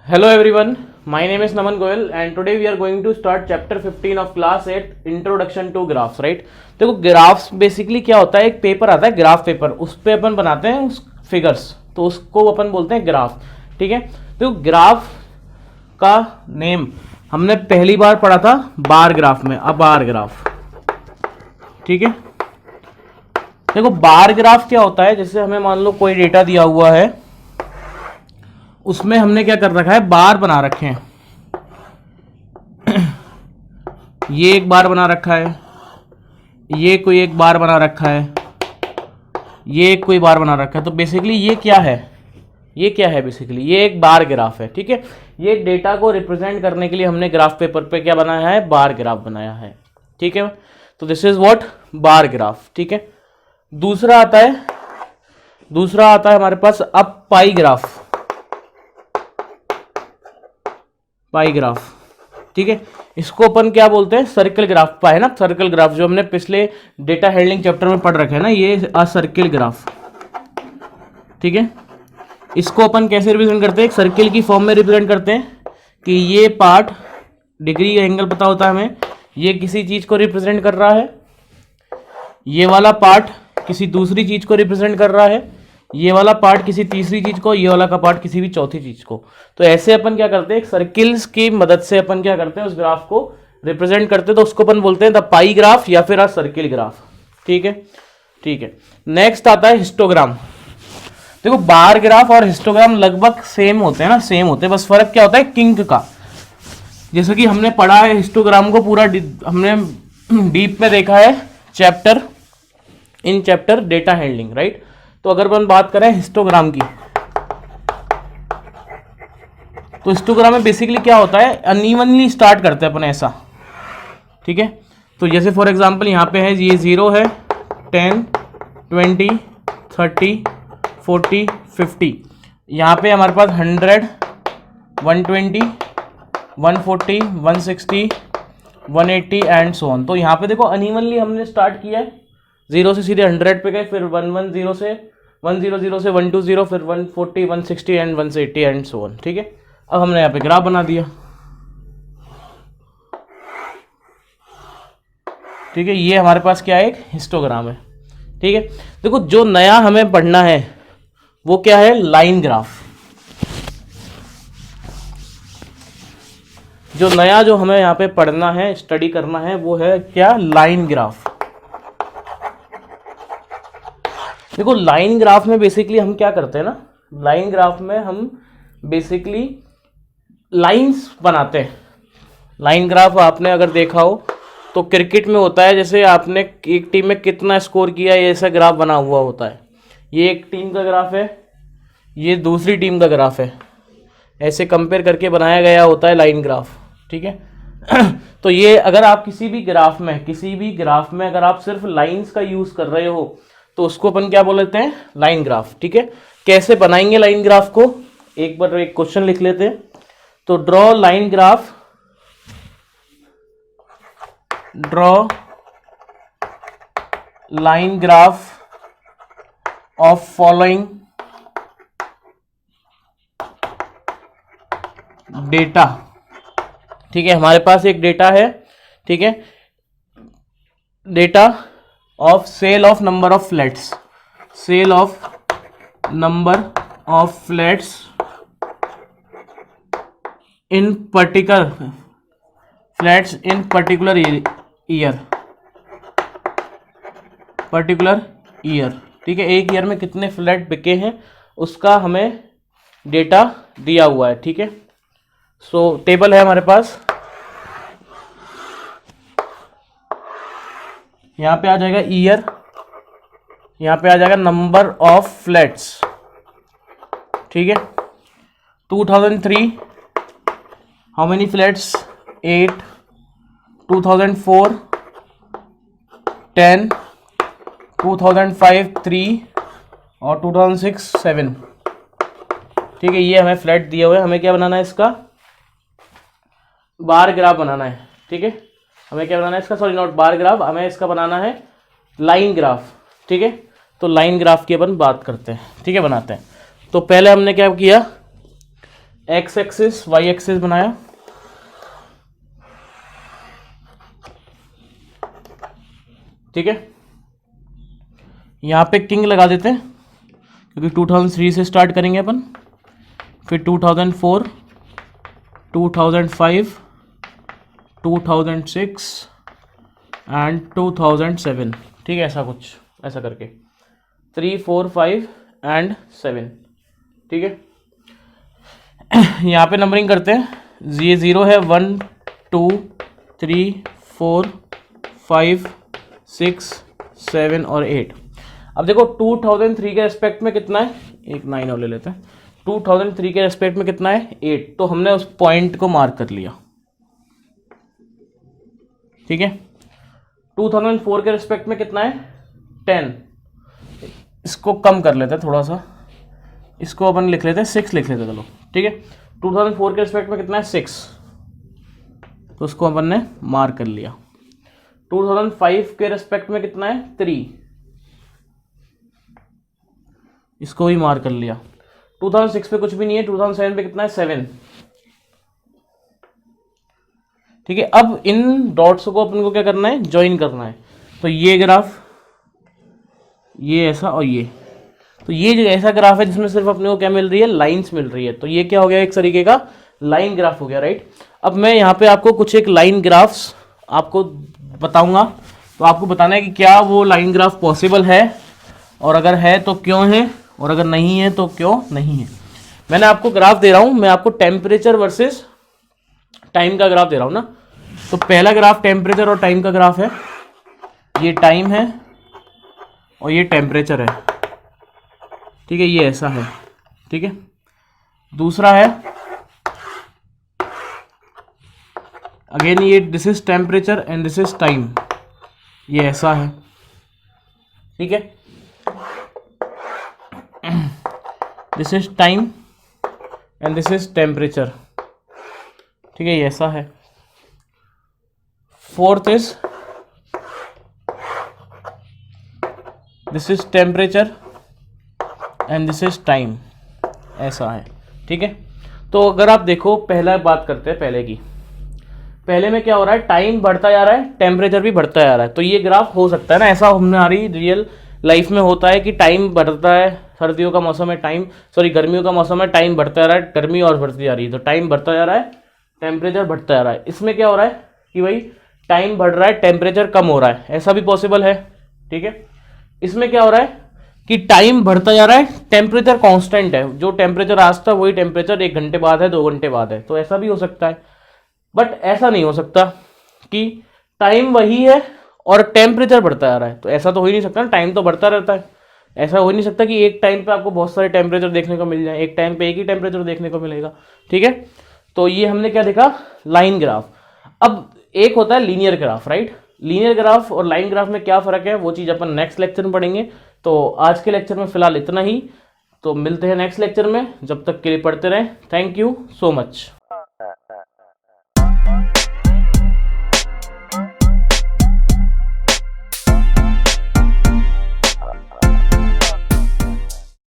Hello everyone, my name is Naman Goyal and today we are going to start chapter 15 of class 8 introduction to graphs, right? देखो graphs basically क्या होता है, एक paper आता है graph paper, उस पे अपन बनाते हैं उस फिगर्स, तो उसको अपन बोलते हैं ग्राफ। ठीक है, तो ग्राफ का नेम हमने पहली बार पढ़ा था बार ग्राफ में, अब बार ग्राफ। ठीक है, देखो बार ग्राफ क्या होता है, जैसे हमें मान लो कोई डेटा दिया हुआ है, उसमें हमने क्या कर रखा है, बार बना रखे हैं। ये एक बार बना रखा है, ये कोई एक बार बना रखा है, ये एक कोई बार बना रखा है। तो बेसिकली ये क्या है, ये क्या है, बेसिकली ये एक बार ग्राफ है। ठीक है, ये डेटा को रिप्रेजेंट करने के लिए हमने ग्राफ पेपर पे क्या बनाया है, बार ग्राफ बनाया है। ठीक है, तो this is what, bar graph. ठीक है, दूसरा आता है हमारे पास अब पाई ग्राफ, पाई ग्राफ। ठीक है, इसको अपन क्या बोलते हैं, सर्कल ग्राफ। पाए ना, सर्कल ग्राफ जो हमने पिछले डेटा हैंडलिंग चैप्टर में पढ़ रखे हैं ना, ये आ सर्कल ग्राफ। ठीक है, इसको अपन कैसे रिप्रेजेंट करते हैं, एक सर्कल की फॉर्म में रिप्रेजेंट करते हैं कि ये पार्ट डिग्री एंगल पता होता है हमें, ये किसी चीज को रिप्रेजेंट कर रहा है, ये वाला पार्ट किसी दूसरी चीज को रिप्रेजेंट कर रहा है, ये वाला पार्ट किसी तीसरी चीज को, ये वाला का पार्ट किसी भी चौथी चीज को। तो ऐसे अपन क्या करते हैं, एक सर्किल्स की मदद से अपन क्या करते हैं, उस ग्राफ को रिप्रेजेंट करते हैं। तो उसको अपन बोलते हैं द पाई ग्राफ या फिर सर्किल ग्राफ। ठीक है, ठीक है। नेक्स्ट आता है हिस्टोग्राम। देखो बार ग्राफ और हिस्टोग्राम लगभग सेम होते हैं ना, सेम होते हैं, बस फर्क क्या होता है किंक का। जैसे कि हमने पढ़ा है हिस्टोग्राम को पूरा हमने डीप में देखा है chapter, in chapter data handling, right. तो अगर अपन बात करें हिस्टोग्राम की, तो हिस्टोग्राम में बेसिकली क्या होता है, अनइवनली स्टार्ट करते हैं अपन ऐसा। ठीक है, तो जैसे फॉर एग्जांपल यहाँ पे है, ये 0 है, 10, 20, 30, 40, 50। यहाँ पे हमारे पास 100, 120, 140, 160, 180 एंड सो ऑन। तो यहाँ पे देखो अनइवनली हमने स्टार्ट किया है, 0 से सीधे 100 पे गए, फिर 110 से 100 से 120, फिर 140, 160 एंड 180 एंड सो ऑन। ठीक है, अब हमने यहाँ पे ग्राफ बना दिया। ठीक है, ये हमारे पास क्या है, एक हिस्टोग्राम है। ठीक है, देखो जो नया हमें पढ़ना है वो क्या है, लाइन ग्राफ। जो नया जो हमें यहाँ पे पढ़ना है, स्टडी करना है, वो है क्या, लाइन ग्राफ। देखो लाइन ग्राफ में बेसिकली हम क्या करते हैं ना, लाइन ग्राफ में हम बेसिकली लाइंस बनाते हैं। लाइन ग्राफ आपने अगर देखा हो तो क्रिकेट में होता है, जैसे आपने एक टीम में कितना स्कोर किया है, ऐसा ग्राफ बना हुआ होता है। ये एक टीम का ग्राफ है, ये दूसरी टीम का ग्राफ है, ऐसे कंपेयर करके बनाया गया होता है लाइन ग्राफ। ठीक है तो ये अगर आप किसी भी ग्राफ में अगर आप सिर्फ लाइंस का यूज कर रहे हो तो उसको अपन क्या बोलते हैं, लाइन ग्राफ। ठीक है, कैसे बनाएंगे लाइन ग्राफ को, एक बार एक क्वेश्चन लिख लेते हैं। तो draw line graph, draw line graph of following data. ठीक है, हमारे पास एक डेटा है। ठीक है, data of sale of number of flats, sale of number of flats in particular flats in particular year, particular year. ठीक है, एक ईयर में कितने फ्लैट बिके हैं उसका हमें डेटा दिया हुआ है। ठीक है, सो टेबल है हमारे पास, यहाँ पे आ जाएगा ईयर, यहाँ पे आ जाएगा नंबर ऑफ फ्लैट्स। ठीक है, 2003 हाउ मेनी फ्लैट्स, 8, 2004 10, 2005 3 और 2006 7। ठीक है, ये हमें फ्लैट दिए हुए हैं, हमें क्या बनाना है, इसका बार ग्राफ बनाना है। ठीक है, हमें क्या बनाना है इसका, सॉरी नॉट बार ग्राफ, हमें इसका बनाना है लाइन ग्राफ। ठीक है, तो लाइन ग्राफ की अपन बात करते हैं। ठीक है, बनाते हैं। तो पहले हमने क्या किया, एक्स एक्सिस वाई एक्सिस बनाया, ठीक है। यहाँ पे किंग लगा देते हैं क्योंकि 2003 से स्टार्ट करेंगे अपन, फिर 2004, 2005, 2006 एंड 2007, ठीक है, ऐसा कुछ ऐसा करके 3, 4, 5 एंड 7, ठीक है। यहाँ पे नंबरिंग करते हैं, ये 0 है, 1, 2, 3, 4, 5, 6, 7 और 8। अब देखो 2003 के रेस्पेक्ट में कितना है, एक 9 और ले लेते हैं। 2003 के रेस्पेक्ट में कितना है, 8, तो हमने उस पॉइंट को मार्क कर लिया, ठीक है। 2004 के रेस्पेक्ट में कितना है, 10, इसको कम कर लेते हैं थोड़ा सा, इसको अपन लिख लेते हैं 6 लिख लेते हैं, चलो ठीक है। 2004 के रेस्पेक्ट में कितना है, 6, तो उसको अपन ने मार्क कर लिया। 2005 के रेस्पेक्ट में कितना है, 3, इसको भी मार्क कर लिया। 2006 पे कुछ भी नहीं है, 2007 पे कितना है, 7, ठीक है। अब इन डॉट्स को अपन को क्या करना है, ज्वाइन करना है। तो ये ग्राफ, ये ऐसा और ये, तो ये जो ऐसा ग्राफ है जिसमें सिर्फ अपने को क्या मिल रही है, लाइंस मिल रही है, तो ये क्या हो गया, एक तरीके का लाइन ग्राफ हो गया, राइट। अब मैं यहाँ पे आपको कुछ एक लाइन ग्राफ्स आपको बताऊंगा, तो आपको बताना है कि क्या वो लाइन ग्राफ पॉसिबल है, और अगर है तो क्यों है, और अगर नहीं है तो क्यों नहीं है। मैंने आपको ग्राफ दे रहा हूं, मैं आपको टेम्परेचर वर्सेस टाइम का ग्राफ दे रहा हूं ना। तो पहला ग्राफ टेम्परेचर और टाइम का ग्राफ है, ये टाइम है और ये टेम्परेचर है, ठीक है, ये ऐसा है, ठीक है। दूसरा है अगेन ये this is temperature and this is time, ये ऐसा है, ठीक है। This is time and this is temperature, ठीक है, ये ऐसा है। Fourth is this is temperature and this is time, ऐसा है, ठीक है। तो अगर आप देखो, पहला बात करते हैं पहले की, पहले में क्या हो रहा है, टाइम बढ़ता जा रहा है, टेम्परेचर भी बढ़ता जा रहा है, तो ये ग्राफ हो सकता है ना, ऐसा हमारी रियल लाइफ में होता है कि टाइम बढ़ता है, सर्दियों का मौसम है, गर्मियों का मौसम है, टाइम बढ़ता जा रहा है, गर्मी और बढ़ती जा रही है, तो टाइम बढ़ता जा रहा है, टेम्परेचर बढ़ता जा रहा है। इसमें क्या हो रहा है कि भाई टाइम बढ़ रहा है, टेम्परेचर कम हो रहा है, ऐसा भी पॉसिबल है, ठीक है। इसमें क्या हो रहा है कि टाइम बढ़ता जा रहा है, टेम्परेचर कांस्टेंट है, जो टेम्परेचर आज था वही टेम्परेचर 1 घंटे बाद है, 2 घंटे बाद है, तो ऐसा भी हो सकता है। बट ऐसा नहीं हो सकता कि टाइम वही है और टेम्परेचर बढ़ता जा रहा है, तो ऐसा तो हो ही नहीं सकता, टाइम तो बढ़ता रहता है। ऐसा हो ही नहीं सकता कि एक टाइम पे आपको बहुत सारे टेम्परेचर देखने को मिल जाए, एक टाइम पे एक ही टेम्परेचर देखने को मिलेगा, ठीक है। तो ये हमने क्या देखा, लाइन ग्राफ। अब एक होता है linear graph, right. Linear graph और लाइन ग्राफ में क्या फर्क है, वो चीज़ अपन नेक्स्ट लेक्चर में पढ़ेंगे। तो आज के लेक्चर में फिलहाल इतना ही, तो मिलते हैं नेक्स्ट लेक्चर में, जब तक के लिए पढ़ते रहें। Thank you so much.